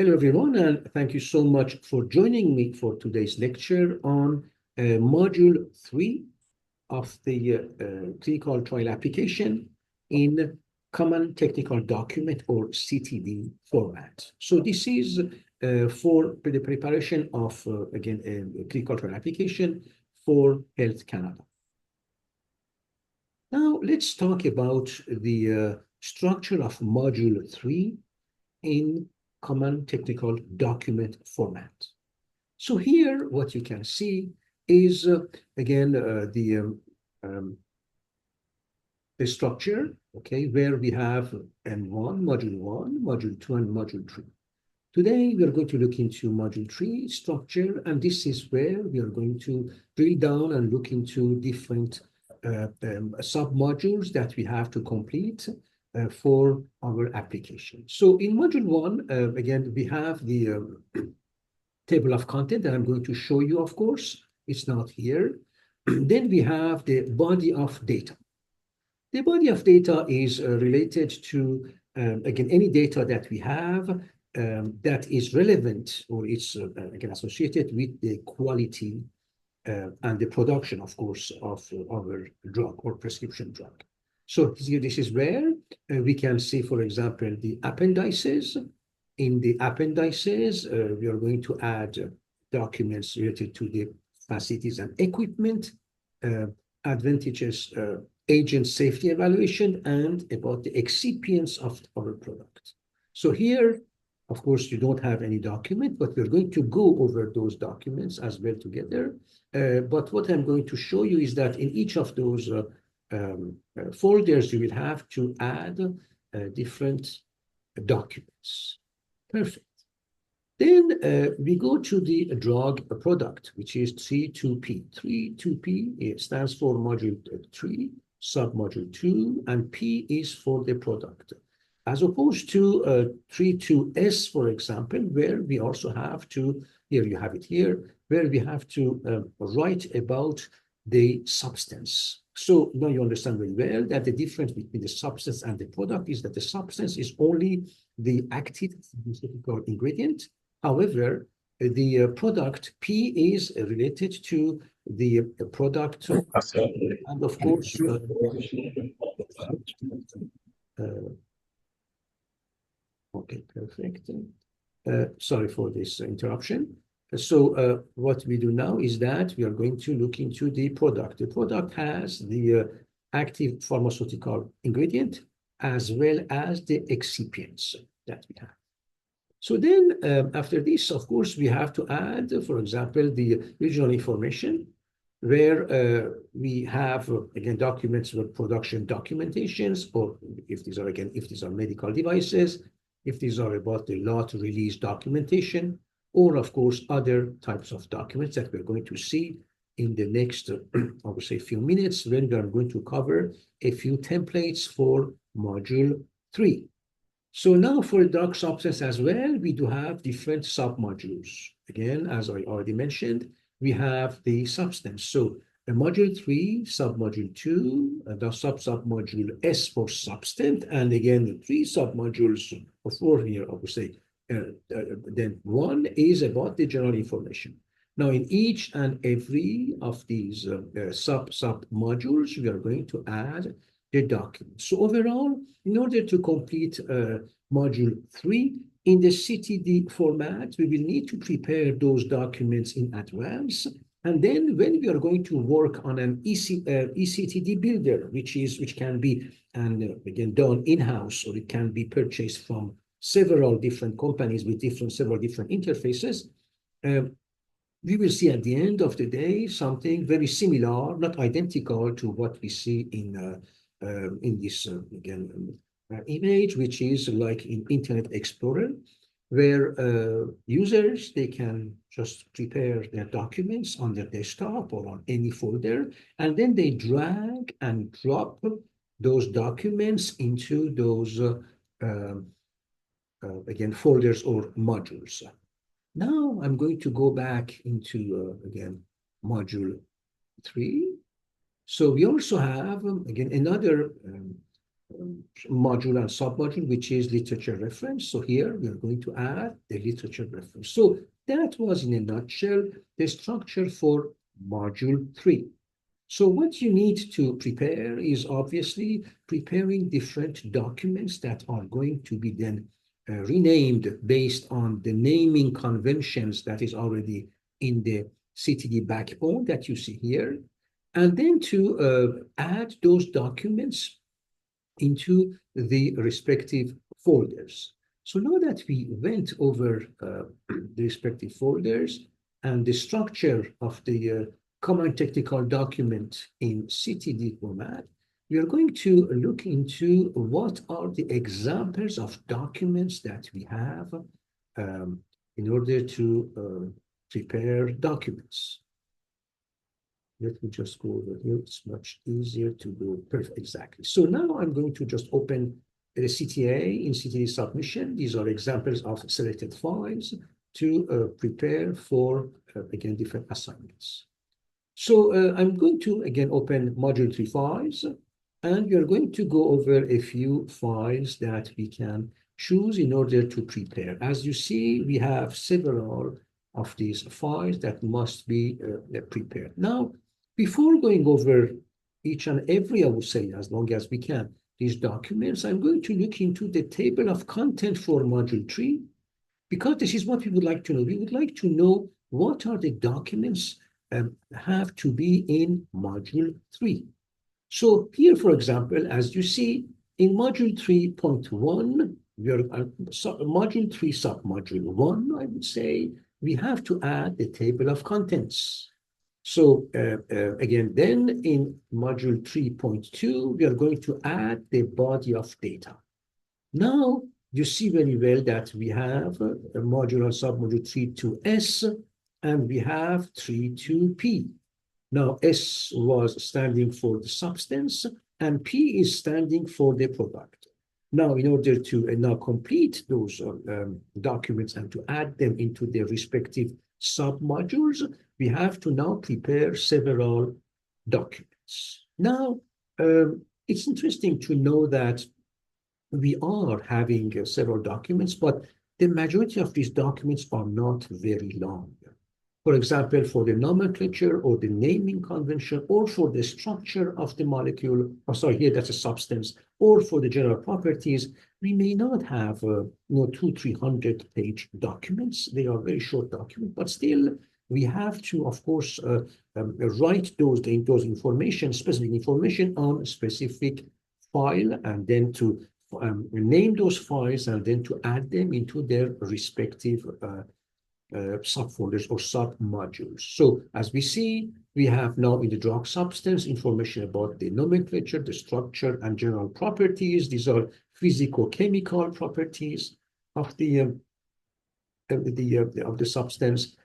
Hello, everyone, and thank you so much for joining me for today's lecture on Module 3 of the clinical trial application in Common Technical Document or CTD format. So this is for the preparation of, again, a clinical trial application for Health Canada. Now, let's talk about the structure of Module 3 in Common Technical Document format. So here, what you can see is, again, the structure, okay, where we have M1, Module 1, Module 2, and Module 3. Today, we are going to look into Module 3 structure, and this is where we are going to drill down and look into different sub-modules that we have to complete for our application. So in Module 1, again, we have the table of content that I'm going to show you, of course. It's not here. Then we have the body of data. The body of data is related to, again, any data that we have that is relevant or is, again, associated with the quality and the production, of course, of our drug or prescription drug. So this is where we can see, for example, the appendices. In the appendices, we are going to add documents related to the facilities and equipment, advantages, agent safety evaluation, and about the excipients of our product. So here, of course, you don't have any document, but we're going to go over those documents as well together. But what I'm going to show you is that in each of those folders, you will have to add different documents. Perfect. Then we go to the drug product, which is 32P. 32P stands for Module 3, Sub-Module 2, and P is for the product. As opposed to 32S, for example, where we also have to, here you have it here, where we have to write about the substance. So now you understand very well that the difference between the substance and the product is that the substance is only the active pharmaceutical ingredient. However, the product P is related to the product, and of course, okay, perfect. Sorry for this interruption. So what we do now is that we are going to look into the product. The product has the active pharmaceutical ingredient as well as the excipients that we have. So then after this, of course, we have to add, for example, the regional information where we have, again, documents with production documentations, or if these are, again, if these are medical devices, if these are about the lot release documentation, or of course, other types of documents that we're going to see in the next, I would say, few minutes when we are going to cover a few templates for Module 3. So now for the drug substance as well, we do have different sub-modules. Again, as I already mentioned, we have the substance. So Module 3, Sub-Module 2, the sub-module S for substance, and again, the 3 sub-modules, or 4 here, I would say. Then 1 is about the general information. Now, in each and every of these sub-modules, we are going to add the document. So overall, in order to complete Module 3, in the CTD format, we will need to prepare those documents in advance. And then when we are going to work on an eCTD builder, which can be, and again, done in-house, or it can be purchased from several different companies with several different interfaces, we will see at the end of the day something very similar, not identical to what we see in this, again, image, which is like in Internet Explorer, where users, they can just prepare their documents on their desktop or on any folder, and then they drag and drop those documents into those, again, folders or modules. Now I'm going to go back into, again, Module 3. So we also have, again, another module and submodule, which is literature reference. So here we are going to add the literature reference. So that was, in a nutshell, the structure for module 3. So what you need to prepare is obviously preparing different documents that are going to be then renamed based on the naming conventions that is already in the CTD backbone that you see here, and then to add those documents into the respective folders. So now that we went over the respective folders and the structure of the common technical document in CTD format, we are going to look into what are the examples of documents that we have in order to prepare documents. Let me just go over here. It's much easier to go perfect. Exactly. So now I'm going to just open the CTA in CTD submission. These are examples of selected files to prepare for, again, different assignments. So I'm going to, again, open Module 3 files, and we are going to go over a few files that we can choose in order to prepare. As you see, we have several of these files that must be prepared. Now, before going over each and every, I would say, as long as we can, these documents, I'm going to look into the table of content for Module 3, because this is what we would like to know. We would like to know what are the documents have to be in Module 3. So here, for example, as you see, in Module 3.1, we are Module 3 submodule 1, I would say, we have to add the table of contents. So again, then in Module 3.2, we are going to add the body of data. Now, you see very well that we have a module and submodule 3 to S, and we have 3 to P. Now, S was standing for the substance, and P is standing for the product. Now, in order to now complete those documents and to add them into their respective submodules, we have to now prepare several documents. Now, it's interesting to know that we are having several documents, but the majority of these documents are not very long. For example, for the nomenclature or the naming convention, or for the structure of the molecule, oh, sorry, here that's a substance, or for the general properties, we may not have 200-300 page documents. They are very short documents, but still we have to, of course, write those information, specific information on a specific file, and then to name those files, and then to add them into their respective subfolders or submodules. So as we see, we have now in the drug substance information about the nomenclature, the structure, and general properties. These are physicochemical properties of the substance.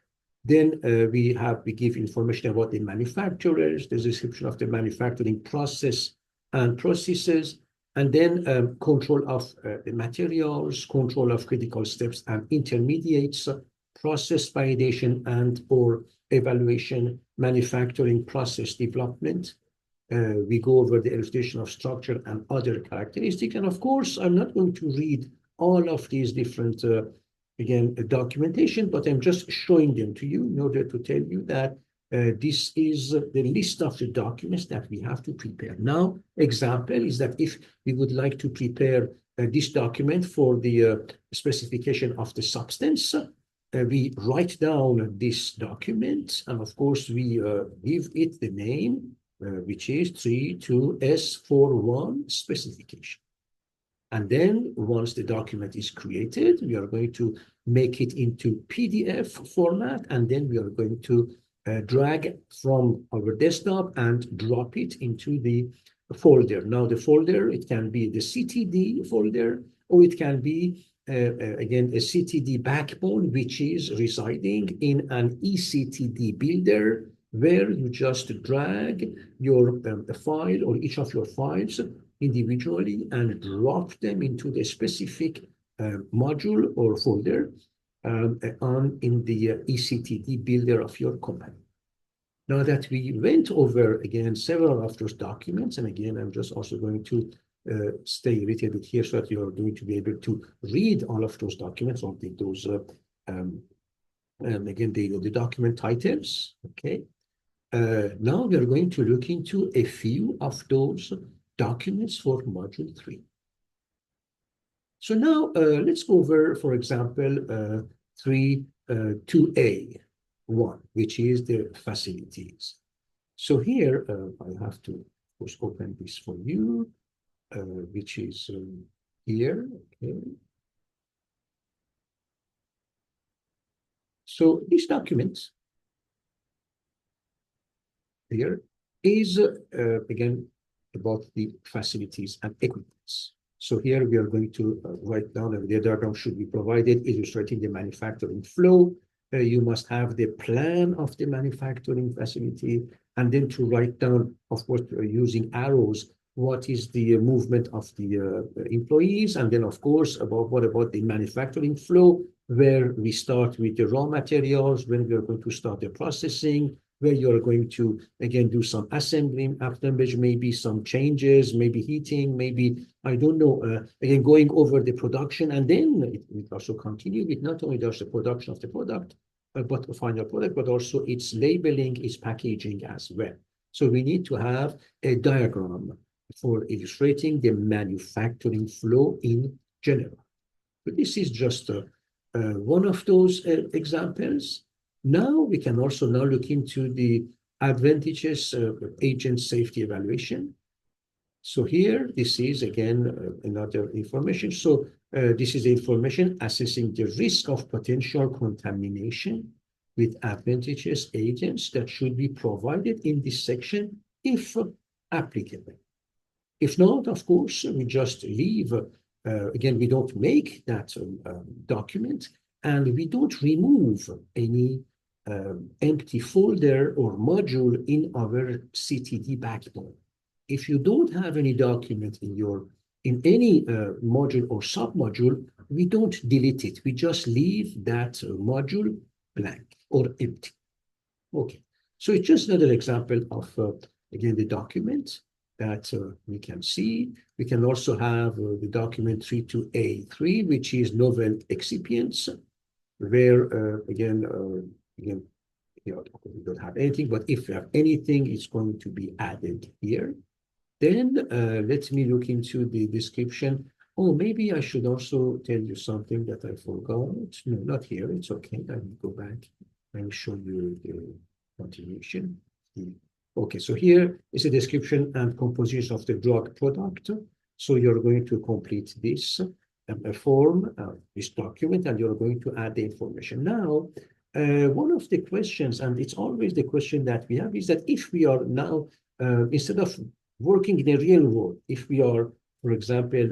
Then we give information about the manufacturers, the description of the manufacturing process and processes, and then control of the materials, control of critical steps and intermediates, process validation and or evaluation, manufacturing process development. We go over the elucidation of structure and other characteristics. And of course, I'm not going to read all of these different, again, documentation, but I'm just showing them to you in order to tell you that this is the list of the documents that we have to prepare. Now, example is that if we would like to prepare this document for the specification of the substance, we write down this document, and of course we give it the name, which is 32S41 specification. And then once the document is created, we are going to make it into PDF format, and then we are going to drag from our desktop and drop it into the folder. Now the folder, it can be the CTD folder, or it can be again, a CTD backbone, which is residing in an eCTD builder, where you just drag your file or each of your files individually and drop them into the specific module or folder in the eCTD builder of your company. Now that we went over, again, several of those documents, and again, I'm just also going to stay a little bit here so that you're going to be able to read all of those documents, or those again, the document titles. Okay. Now we are going to look into a few of those documents for Module 3. So now let's go over, for example, 2A1, which is the facilities. So here I have to, of course, open this for you, which is here. Okay. So this document here is, again, about the facilities and equipments. So here we are going to write down, and the diagram should be provided illustrating the manufacturing flow. You must have the plan of the manufacturing facility, and then to write down, of course, using arrows, what is the movement of the employees, and then, of course, what about the manufacturing flow, where we start with the raw materials, when we are going to start the processing, where you're going to, again, do some assembly, after which maybe some changes, maybe heating, maybe, I don't know, again, going over the production, and then it also continue with not only just the production of the product, but the final product, but also its labeling, its packaging as well. So we need to have a diagram for illustrating the manufacturing flow in general. But this is just one of those examples. Now we can also now look into the advantages of agent safety evaluation. So here, this is again another information. So this is information assessing the risk of potential contamination with advantageous agents that should be provided in this section if applicable. If not, of course, we just leave. Again, we don't make that document, and we don't remove any empty folder or module in our CTD backbone. If you don't have any document in any module or submodule, we don't delete it. We just leave that module blank or empty. Okay, so it's just another example of, again, the document that we can see. We can also have the document 32A3, which is novel excipients, where, again, you know, we don't have anything, but if we have anything, it's going to be added here. Then let me look into the description. Oh, maybe I should also tell you something that I forgot. No, not here. It's okay. I will go back and show you the continuation. Okay, so here is a description and composition of the drug product. So you're going to complete this form, this document, and you're going to add the information. Now, one of the questions, and it's always the question that we have, is that if we are now, instead of working in the real world, if we are, for example,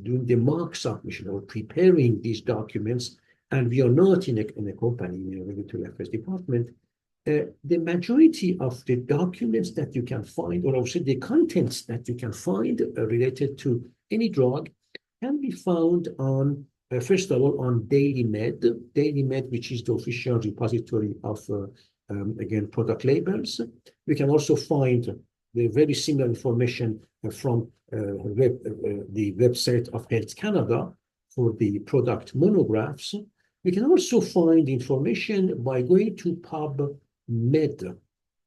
doing the mock submission or preparing these documents, and we are not in a company, in a regulatory affairs department, the majority of the documents that you can find, or also the contents that you can find related to any drug, can be found on, first of all, on DailyMed, which is the official repository of, again, product labels. We can also find the very similar information from the website of Health Canada for the product monographs. We can also find information by going to PubMed,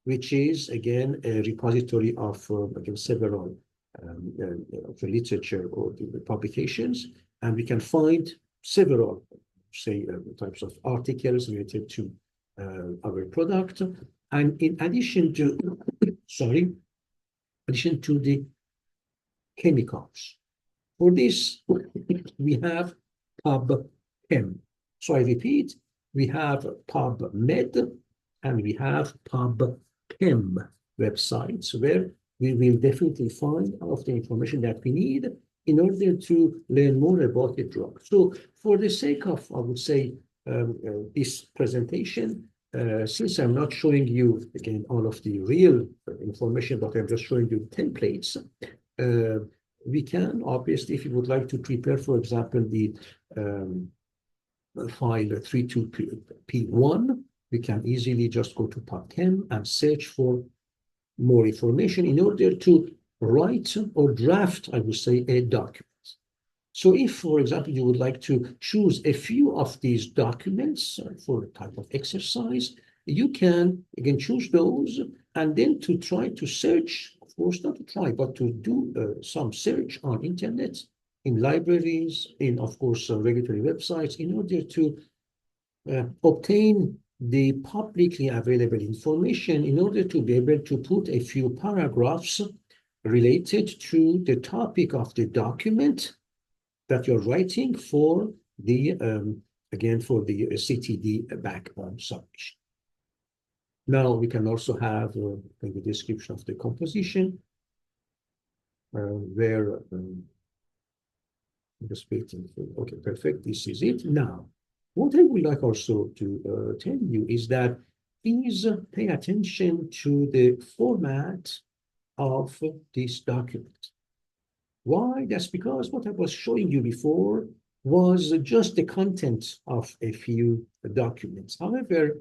which is, again, a repository of, again, several of the literature or the publications, and we can find several, say, types of articles related to our product. And in addition to, addition to the chemicals. For this, we have PubChem. So I repeat, we have PubMed and we have PubChem websites where we will definitely find all of the information that we need in order to learn more about the drug. So for the sake of, I would say, this presentation, since I'm not showing you, again, all of the real information, but I'm just showing you templates, we can, obviously, if you would like to prepare, for example, the file 32P1, we can easily just go to PubChem and search for more information in order to write or draft, I would say, a document. So if, for example, you would like to choose a few of these documents for a type of exercise, you can, again, choose those and then to try to search, of course, not to try, but to do some search on internet, in libraries, in, of course, regulatory websites, in order to obtain the publicly available information in order to be able to put a few paragraphs related to the topic of the document that you're writing for the, again, for the CTD backbone submission. Now we can also have the description of the composition where, I'm just waiting for, okay, perfect, this is it. Now, what I would like also to tell you is that please pay attention to the format of this document. Why? That's because what I was showing you before was just the content of a few documents. However,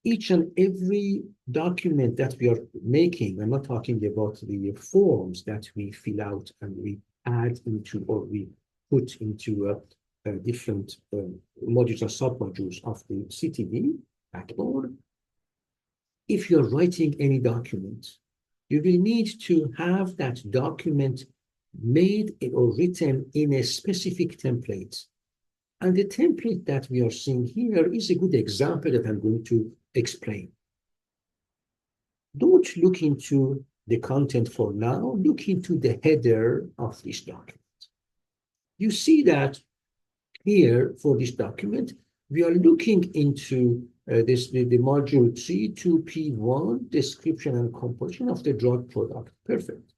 each and every document that we are making, I'm not talking about the forms that we fill out and we add into or we put into different modules or submodules of the CTD backbone. If you're writing any document, you will need to have that document made or written in a specific template. And the template that we are seeing here is a good example that I'm going to explain. Don't look into the content for now, look into the header of this document. You see that here for this document, we are looking into the module 3.2P1, description and composition of the drug product. Perfect.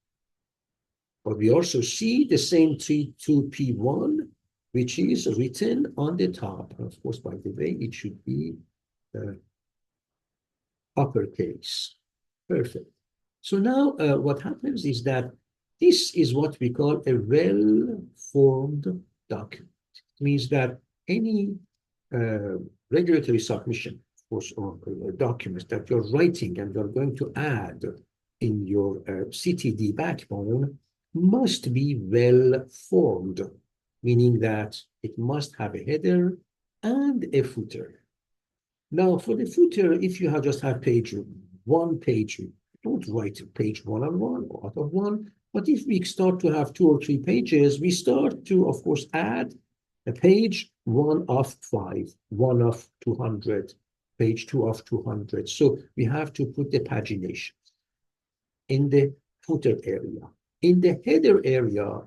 But we also see the same 3.2P1, which is written on the top. Of course, by the way, it should be uppercase. Perfect. So now what happens is that this is what we call a well-formed document. It means that any regulatory submission, of course, or documents that you're writing and you're going to add in your CTD backbone must be well-formed, meaning that it must have a header and a footer. Now, for the footer, if you just have one page, don't write page 1 on 1 or out of 1. But if we start to have 2 or 3 pages, we start to, of course, add a page 1 of 5, 1 of 200, page 2 of 200. So we have to put the pagination in the footer area. In the header area,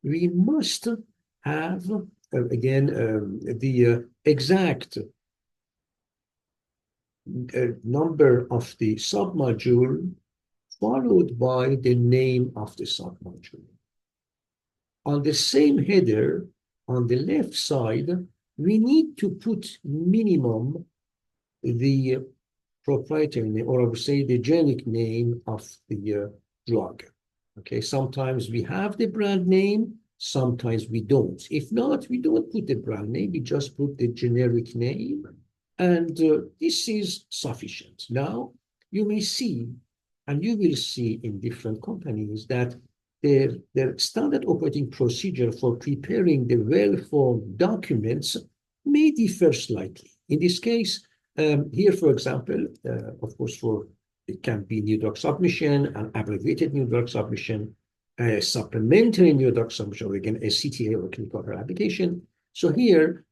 we must have, again, the exact number of the submodule followed by the name of the submodule. On the same header, on the left side, we need to put minimum the proprietary name, or I would say the generic name of the drug. Okay, sometimes we have the brand name, sometimes we don't. If not, we don't put the brand name, we just put the generic name, and this is sufficient. Now, you may see, and you will see in different companies that their standard operating procedure for preparing the well-formed documents may differ slightly. In this case, here, for example, of course, it can be new drug submission, an abbreviated new drug submission, a supplementary new drug submission, or again, a CTA or clinical trial application. So here,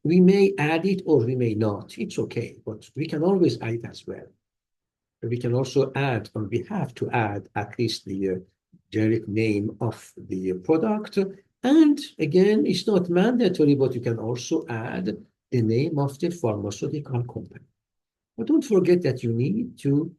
we may add it or we may not. It's okay, but we can always add it as well. We can also add, or we have to add at least the generic name of the product. And again, it's not mandatory, but you can also add the name of the pharmaceutical company. But don't forget that you need to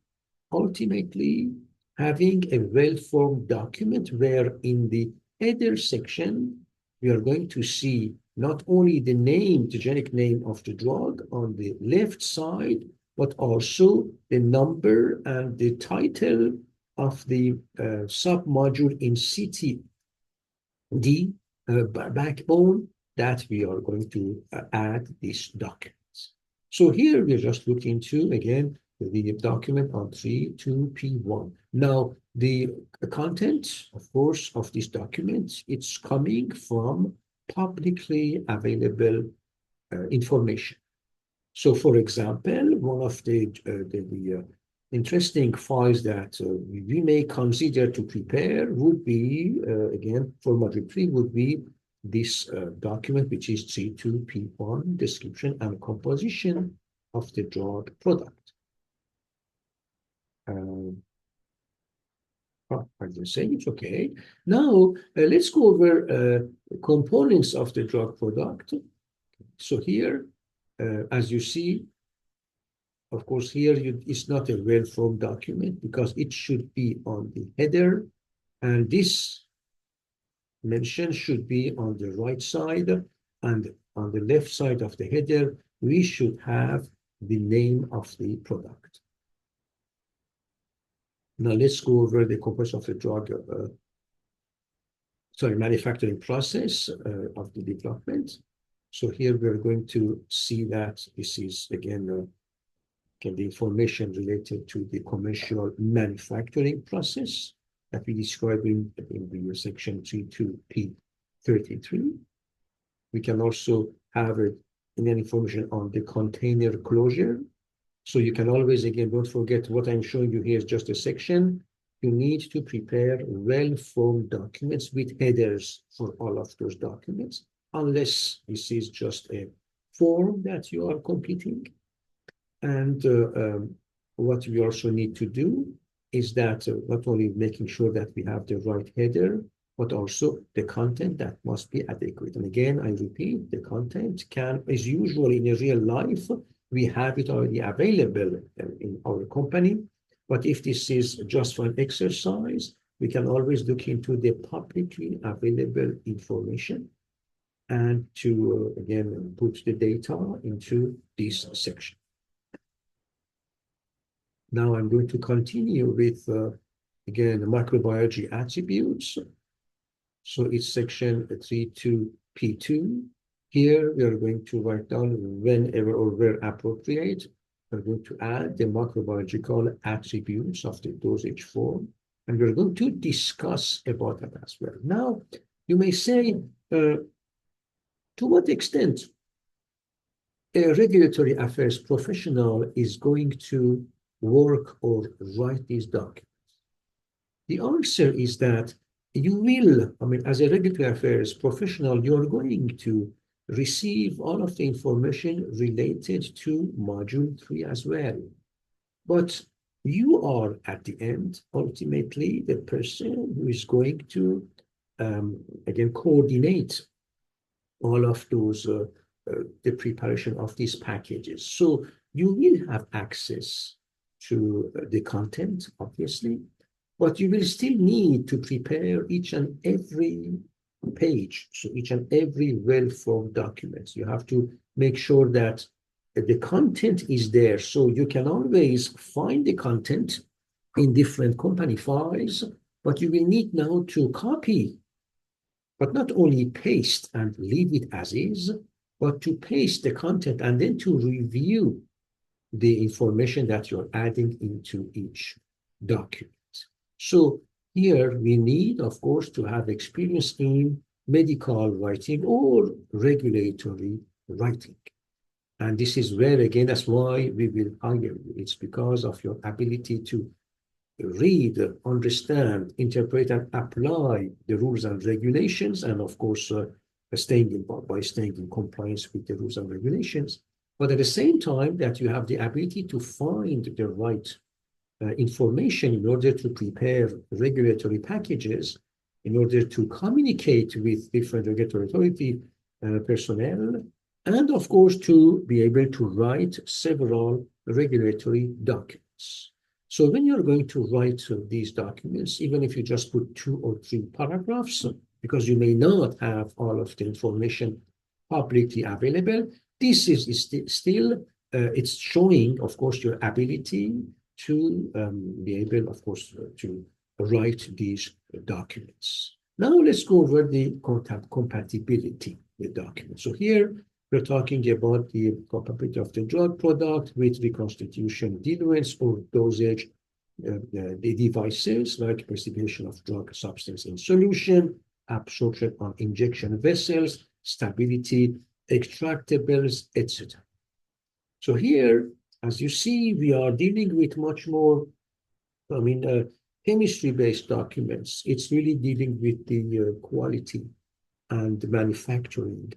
ultimately having a well-formed document where in the header section, we are going to see not only the name, the generic name of the drug on the left side, but also the number and the title of the submodule in CTD backbone that we are going to add these documents. So here we're just looking to, again, the document on 3.2P1. Now, the content, of course, of this document, it's coming from publicly available information. So, for example, one of the interesting files that we may consider to prepare would be, again, for module 3, would be this document, which is C2P1, description and composition of the drug product. I just say it's okay. Now, let's go over components of the drug product. So here, as you see, of course, here it's not a well-formed document because it should be on the header, and this mention should be on the right side, and on the left side of the header, we should have the name of the product. Now let's go over the components of the drug, manufacturing process of the development. So here we're going to see that this is, again, the information related to the commercial manufacturing process that we describe in the section 32P33. We can also have information on the container closure. So you can always, again, don't forget what I'm showing you here is just a section. You need to prepare well-formed documents with headers for all of those documents, unless this is just a form that you are completing. And what we also need to do is that not only making sure that we have the right header, but also the content that must be adequate. And again, I repeat, the content is usually in a real life, we have it already available in our company. But if this is just for an exercise, we can always look into the publicly available information and to, again, put the data into this section. Now I'm going to continue with, again, microbiology attributes. So it's section 32P2. Here we are going to write down whenever or where appropriate. We're going to add the microbiological attributes of the dosage form, and we're going to discuss about that as well. Now, you may say, to what extent a regulatory affairs professional is going to work or write these documents? The answer is that you will, as a regulatory affairs professional, you're going to receive all of the information related to module 3 as well. But you are, at the end, ultimately, the person who is going to, again, coordinate all of those, the preparation of these packages. So you will have access to the content, obviously, but you will still need to prepare each and every page, so each and every well-formed document. You have to make sure that the content is there, so you can always find the content in different company files, but you will need now to copy, but not only paste and leave it as is, but to paste the content and then to review the information that you're adding into each document. So here we need, of course, to have experience in medical writing or regulatory writing. And this is where, again, that's why we will hire you. It's because of your ability to read, understand, interpret, and apply the rules and regulations, and of course, staying in compliance with the rules and regulations. But at the same time, that you have the ability to find the right information in order to prepare regulatory packages, in order to communicate with different regulatory authority personnel, and of course to be able to write several regulatory documents. So when you're going to write these documents, even if you just put 2 or 3 paragraphs, because you may not have all of the information publicly available, this is still, it's showing, of course, your ability to be able, of course, to write these documents. Now let's go over the compatibility with documents. So here we're talking about the compatibility of the drug product with reconstitution diluents or dosage the devices like precipitation of drug substance in solution, absorption on injection vessels, stability, extractables, etc. So here, as you see, we are dealing with much more, chemistry-based documents. It's really dealing with the quality and the manufacturing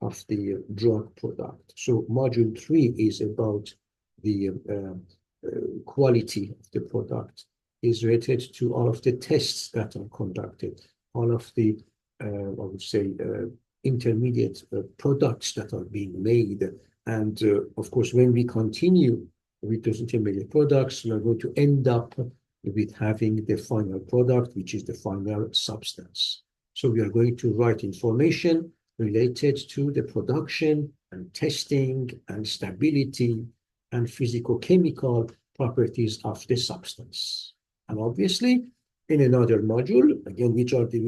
of the drug product. So module 3 is about the quality of the product, is related to all of the tests that are conducted, all of the, intermediate products that are being made. And of course, when we continue with those intermediate products, we are going to end up with having the final product, which is the final substance. So we are going to write information related to the production and testing and stability and physicochemical properties of the substance. And obviously, in another module, again, which are the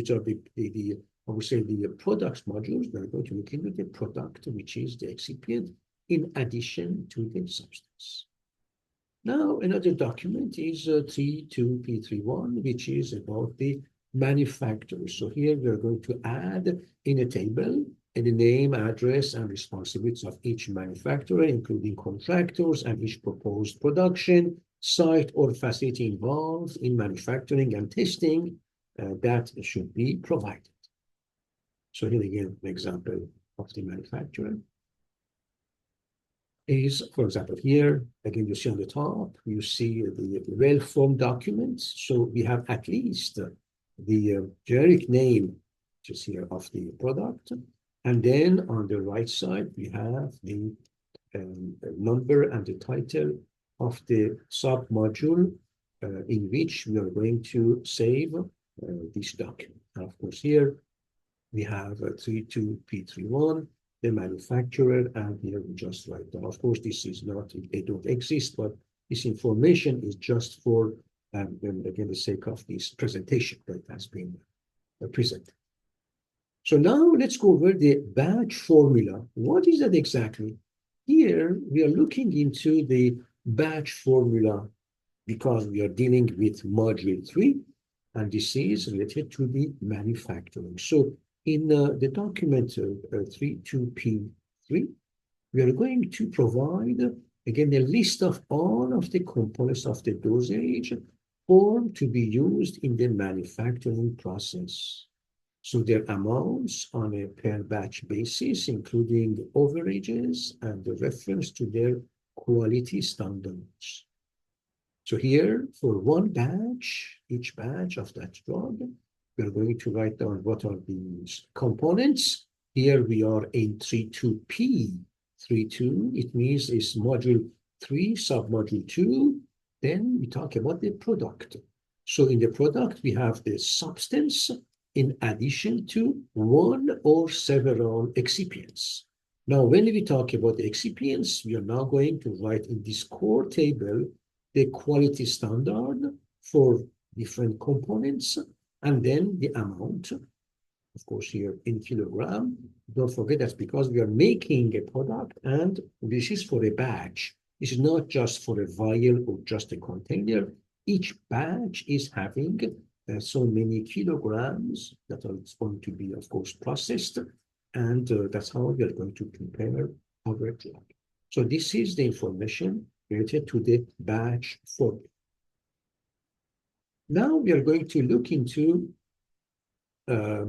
products modules, we're going to look into the product, which is the excipient, in addition to the substance. Now, another document is 32P31, which is about the manufacturer. So here we are going to add in a table the name, address, and responsibilities of each manufacturer, including contractors and each proposed production, site, or facility involved in manufacturing and testing that should be provided. So here again, an example of the manufacturer is, for example, here, again, you see on the top, you see the well-formed documents. So we have at least the generic name, which is here, of the product. And then on the right side, we have the number and the title of the sub-module in which we are going to save this document. And of course, here we have 32P31, the manufacturer, and here we just write down. Of course, this is not, they don't exist, but this information is just for, again, the sake of this presentation that has been presented. So now let's go over the batch formula. What is that exactly? Here, we are looking into the batch formula because we are dealing with module 3, and this is related to the manufacturing. So in the document 32P3, we are going to provide, again, a list of all of the components of the dosage form to be used in the manufacturing process. So their amounts on a per batch basis, including overages and the reference to their quality standards. So here, for one batch, each batch of that drug, we're going to write down what are these components. Here we are in 32P. 32, it means it's module 3, submodule 2. Then we talk about the product. So in the product, we have the substance in addition to one or several excipients. Now, when we talk about the excipients, we are now going to write in this core table the quality standard for different components, and then the amount, of course, here in kilogram. Don't forget that's because we are making a product, and this is for a batch. This is not just for a vial or just a container. Each batch is having so many kilograms that are going to be, of course, processed, and that's how we are going to prepare our drug. So this is the information related to the batch formula. Now we are going to look into a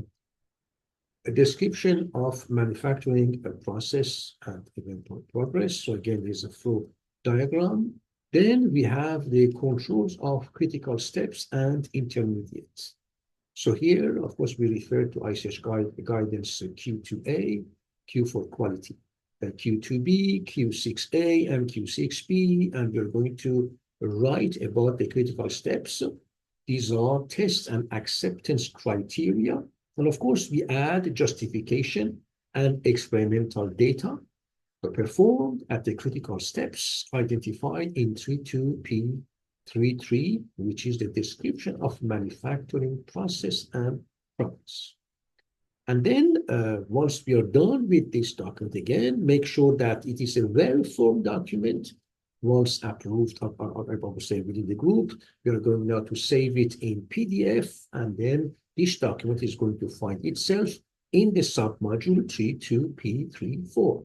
description of manufacturing process and eventual progress. So again, there's a flow diagram. Then we have the controls of critical steps and intermediates. So here, of course, we refer to ICH guidance Q2A, Q for quality, Q2B, Q6A, and Q6B, and we're going to write about the critical steps. These are tests and acceptance criteria. And of course, we add justification and experimental data performed at the critical steps identified in 32P33, which is the description of manufacturing process and products. And then once we are done with this document again, make sure that it is a well-formed document Once approved, I will say within the group, we are going now to save it in PDF, and then this document is going to find itself in the submodule 32P34.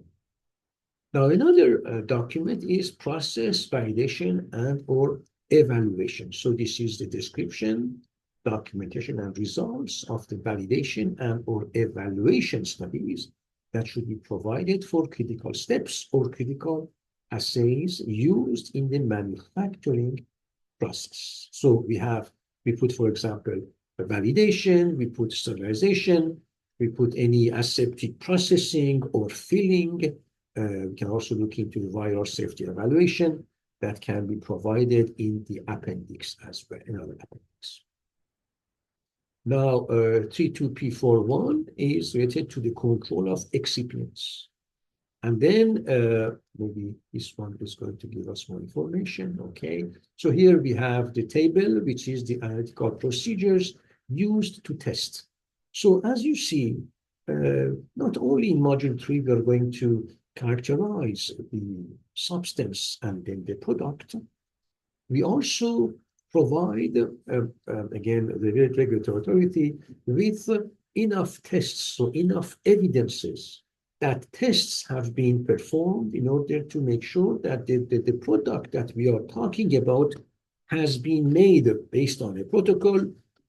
Now, another document is process validation and or evaluation. So this is the description, documentation, and results of the validation and or evaluation studies that should be provided for critical steps or critical assays used in the manufacturing process. So we put, for example, a validation, we put sterilization, we put any aseptic processing or filling. We can also look into the viral safety evaluation that can be provided in the appendix as well, in our appendix. Now, 32P41 is related to the control of excipients. And then maybe this one is going to give us more information, okay? So here we have the table, which is the analytical procedures used to test. So as you see, not only in module 3, we are going to characterize the substance and then the product. We also provide, again, the regulatory authority with enough tests, so enough evidences that tests have been performed in order to make sure that the product that we are talking about has been made based on a protocol.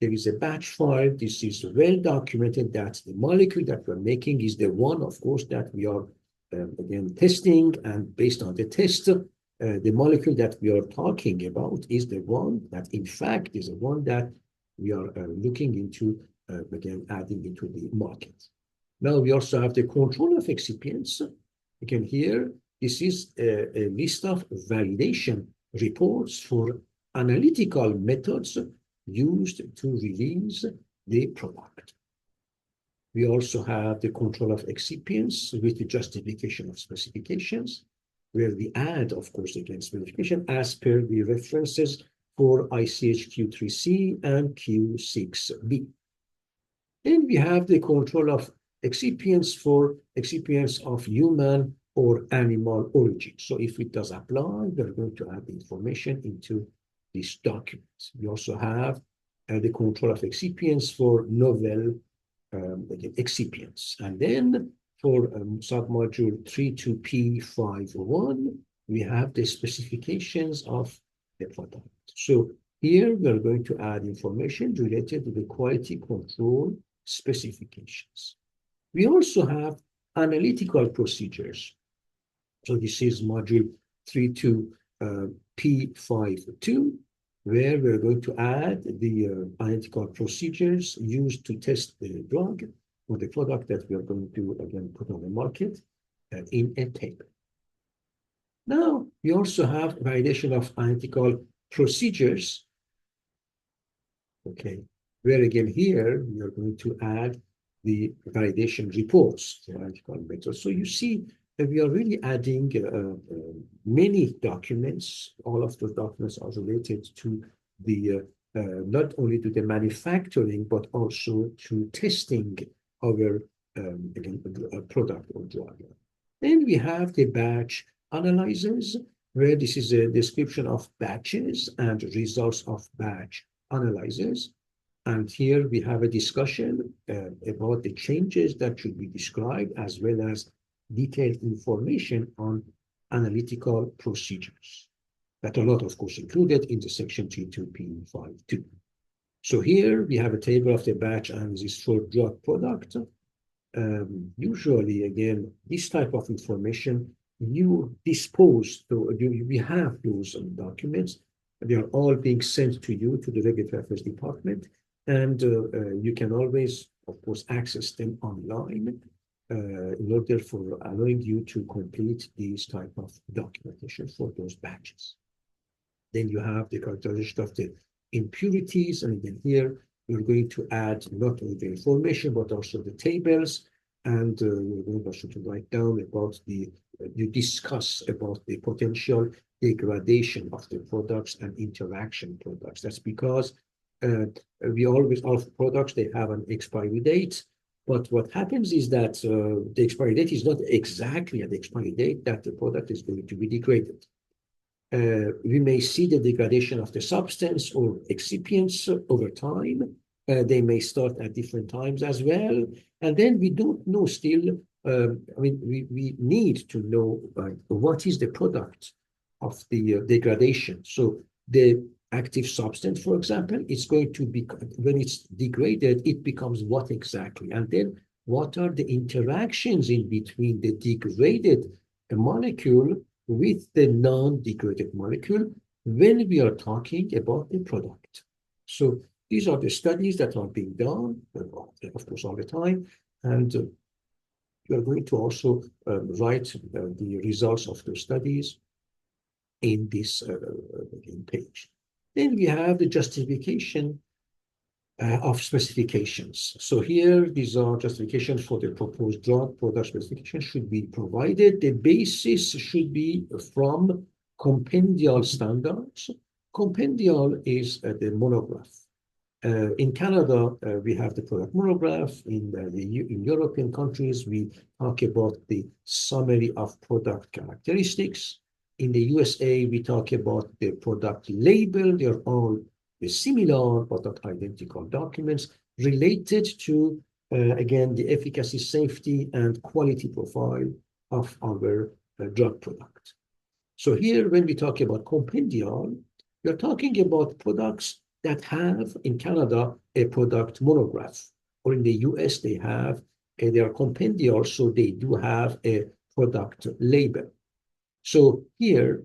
There is a batch file. This is well documented that the molecule that we're making is the one, of course, that we are again testing, and based on the test, the molecule that we are talking about is the one that, in fact, is the one that we are looking into, again, adding into the market. Now, we also have the control of excipients. Again, here, this is a list of validation reports for analytical methods used to release the product. We also have the control of excipients with the justification of specifications, where we add, of course, again, specification as per the references for ICH Q3C and Q6B. Then we have the control of excipients for excipients of human or animal origin. So if it does apply, we're going to add the information into this document. We also have the control of excipients for novel again, excipients. And then for submodule 32P51, we have the specifications of the product. So here we are going to add information related to the quality control specifications. We also have analytical procedures. So this is module 32P52, where we're going to add the analytical procedures used to test the drug or the product that we are going to, again, put on the market in a table. Now, we also have validation of analytical procedures, okay, where again here, we are going to add the validation reports for analytical methods. So you see that we are really adding many documents. All of those documents are related to the, not only to the manufacturing, but also to testing our again, product or drug. Then we have the batch analyzers, where this is a description of batches and results of batch analyzers. And here we have a discussion about the changes that should be described, as well as detailed information on analytical procedures that are not, of course, included in the section 32P52. So here we have a table of the batch analysis for drug product. Usually, again, this type of information, you dispose to, we have those documents. They are all being sent to you, to the Regulatory Affairs Department, and you can always, of course, access them online in order for allowing you to complete these type of documentation for those batches. Then you have the characterization of the impurities, and again here we're going to add not only the information but also the tables, and we're going also to write down about the, you discuss about the potential degradation of the products and interaction products. That's because we always, all products, they have an expiry date, but what happens is that the expiry date is not exactly at the expiry date that the product is going to be degraded. we may see the degradation of the substance or excipients over time. They may start at different times as well. And then we don't know still, I mean, we need to know what is the product of the degradation. So the active substance, for example, it's going to be, when it's degraded, it becomes what exactly? And then what are the interactions in between the degraded molecule with the non-degraded molecule when we are talking about the product? So these are the studies that are being done, of course, all the time. And we are going to also write the results of the studies in this page. Then we have the justification of specifications. So here, these are justifications for the proposed drug. Product specification should be provided. The basis should be from compendial standards. Compendial is the monograph. In Canada, we have the product monograph. In European countries, we talk about the summary of product characteristics. In the USA, we talk about the product label. They're all similar but not identical documents related to, again, the efficacy, safety, and quality profile of our drug product. So here, when we talk about compendial, we're talking about products that have, in Canada, a product monograph, or in the US, they are compendial, so they do have a product label. So here,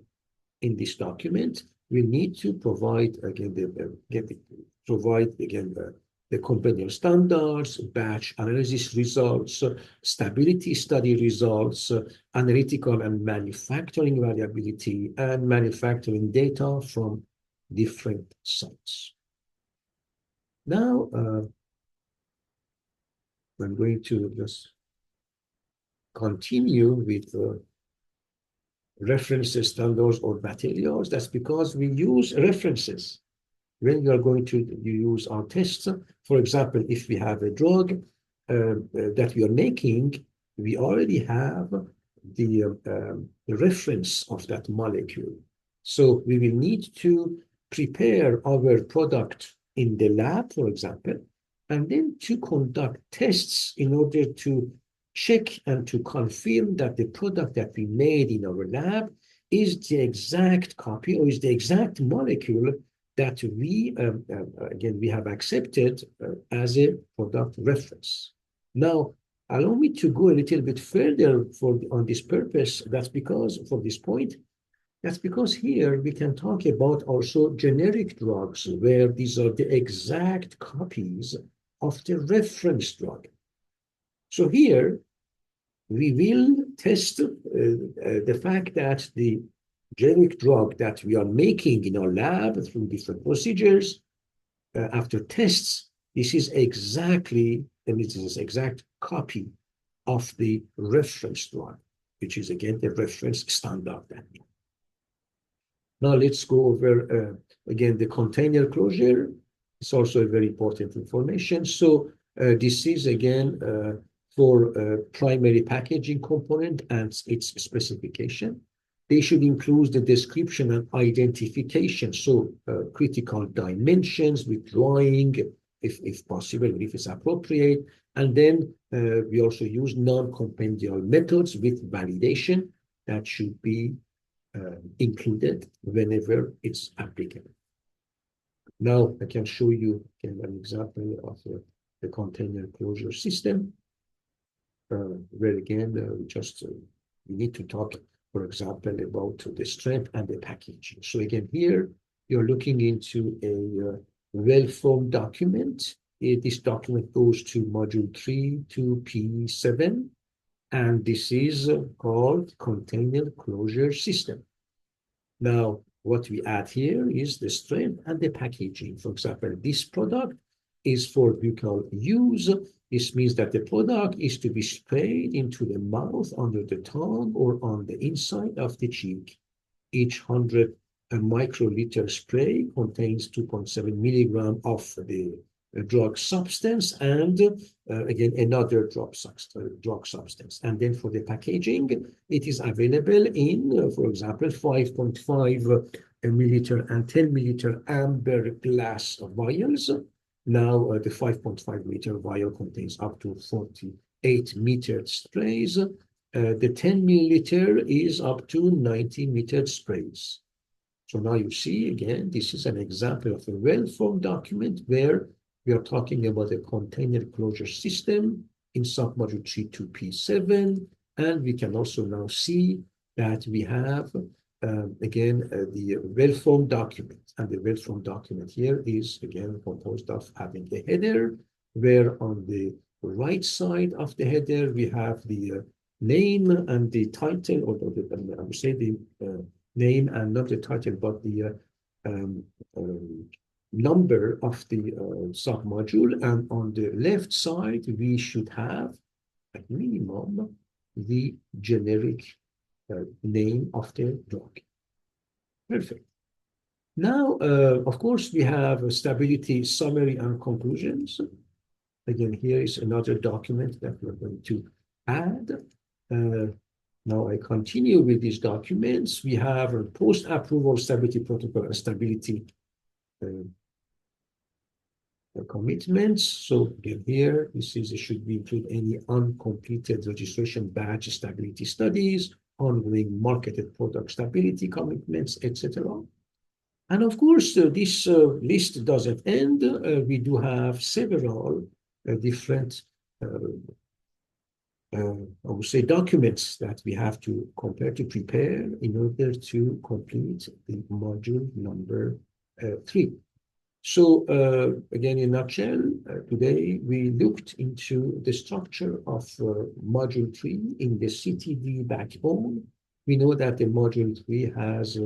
in this document, we need to provide, again, the compendial standards, batch analysis results, stability study results, analytical and manufacturing variability, and manufacturing data from different sites. Now, I'm going to just continue with references, standards, or materials. That's because we use references when we are going to use our tests. For example, if we have a drug that we are making, we already have the reference of that molecule. So we will need to prepare our product in the lab, for example, and then to conduct tests in order to check and to confirm that the product that we made in our lab is the exact copy or is the exact molecule that we, again, we have accepted as a product reference. Now, allow me to go a little bit further on this purpose. That's because, for this point, that's because here we can talk about also generic drugs where these are the exact copies of the reference drug. So here we will test the fact that the generic drug that we are making in our lab through different procedures, after tests, this is exactly, and it is an exact copy of the reference drug, which is again the reference standard. Now let's go over again the container closure. It's also a very important information. So this is again for primary packaging component and its specification. They should include the description and identification, so critical dimensions with drawing, if possible, if it's appropriate. And then we also use non-compendial methods with validation that should be included whenever it's applicable. Now I can show you an example of the container closure system, where again we need to talk, for example, about the strength and the packaging. So again, here you're looking into a well-formed document. This document goes to module 3 to P7, and this is called container closure system. Now, what we add here is the strength and the packaging. For example, this product is for buccal use. This means that the product is to be sprayed into the mouth, under the tongue, or on the inside of the cheek. Each 100 microliter spray contains 2.7 milligrams of the drug substance and again another drug substance. And then for the packaging, it is available in, for example, 5.5 milliliter and 10 milliliter amber glass vials. Now the 5.5 milliliter vial contains up to 48 metered sprays. The 10 milliliter is up to 90 metered sprays. So now you see, again, this is an example of a well-formed document where we are talking about a container closure system in submodule 3.2p7. And we can also now see that we have, again, the well-formed document. And the well-formed document here is, again, composed of having a header, where on the right side of the header, we have the name and the title, or the, I would say the name and not the title, but the number of the submodule. And on the left side, we should have at minimum the generic name of the drug. Perfect. Now, of course, we have a stability summary and conclusions. Again, here is another document that we're going to add. Now I continue with these documents. We have a post-approval stability protocol and stability commitments. So again, here, this is, it should include any uncompleted registration batch stability studies, ongoing marketed product stability commitments, etc. And of course, this list doesn't end. We do have several different I would say documents that we have to prepare in order to complete the module number 3. So again, in a nutshell, today we looked into the structure of module 3 in the CTD backbone. We know that the module 3 has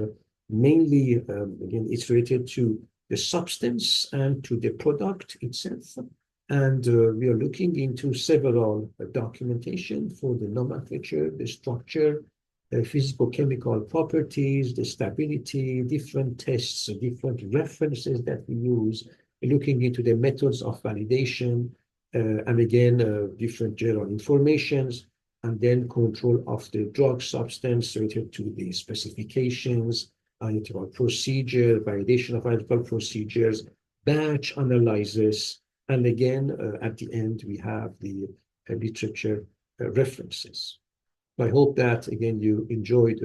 mainly, again, it's related to the substance and to the product itself. And we are looking into several documentation for the nomenclature, the structure, physical-chemical properties, the stability, different tests, different references that we use, looking into the methods of validation, and again, different general informations, and then control of the drug substance related to the specifications, analytical procedure, validation of analytical procedures, batch analysis, and again, at the end, we have the literature references. I hope that, again, you enjoyed,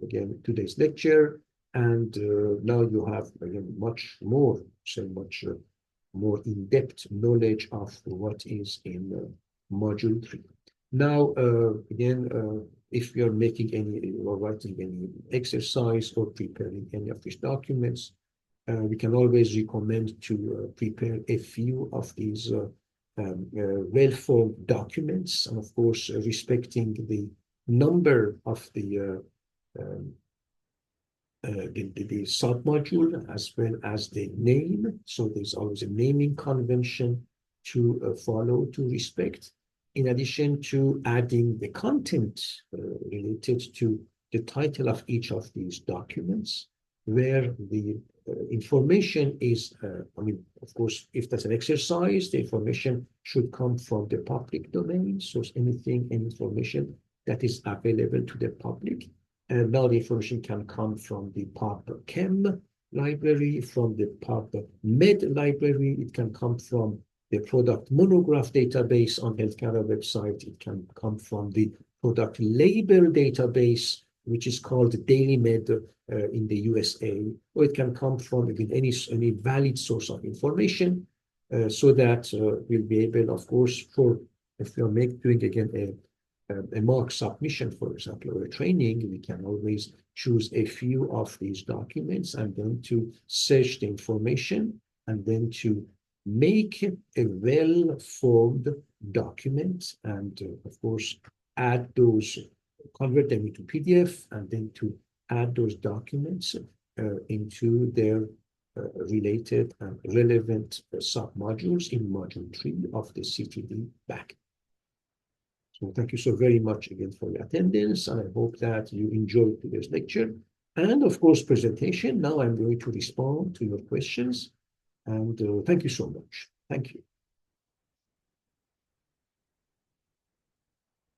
again, today's lecture, and now you have, again, much more in-depth knowledge of what is in module 3. Now, again, if you're making any, or writing any exercise or preparing any of these documents, we can always recommend to prepare a few of these well-formed documents, and of course, respecting the number of the submodule as well as the name. So there's always a naming convention to follow, to respect, in addition to adding the content related to the title of each of these documents, where the information is, I mean, of course, if that's an exercise, the information should come from the public domain. So any information that is available to the public. And now the information can come from the PubChem library, from the PubMed library. It can come from the product monograph database on healthcare website. It can come from the product label database, which is called DailyMed in the USA, or it can come from, again, any valid source of information, so that we'll be able, of course, if we are doing again a mock submission, for example, or a training, we can always choose a few of these documents and then to search the information and then to make a well-formed document, and of course add those, convert them into PDF, and then to add those documents into their related and relevant submodules in module 3 of the CTD back. So thank you so very much again for your attendance, and I hope that you enjoyed today's lecture and, of course, presentation. Now I'm going to respond to your questions, and thank you so much. Thank you.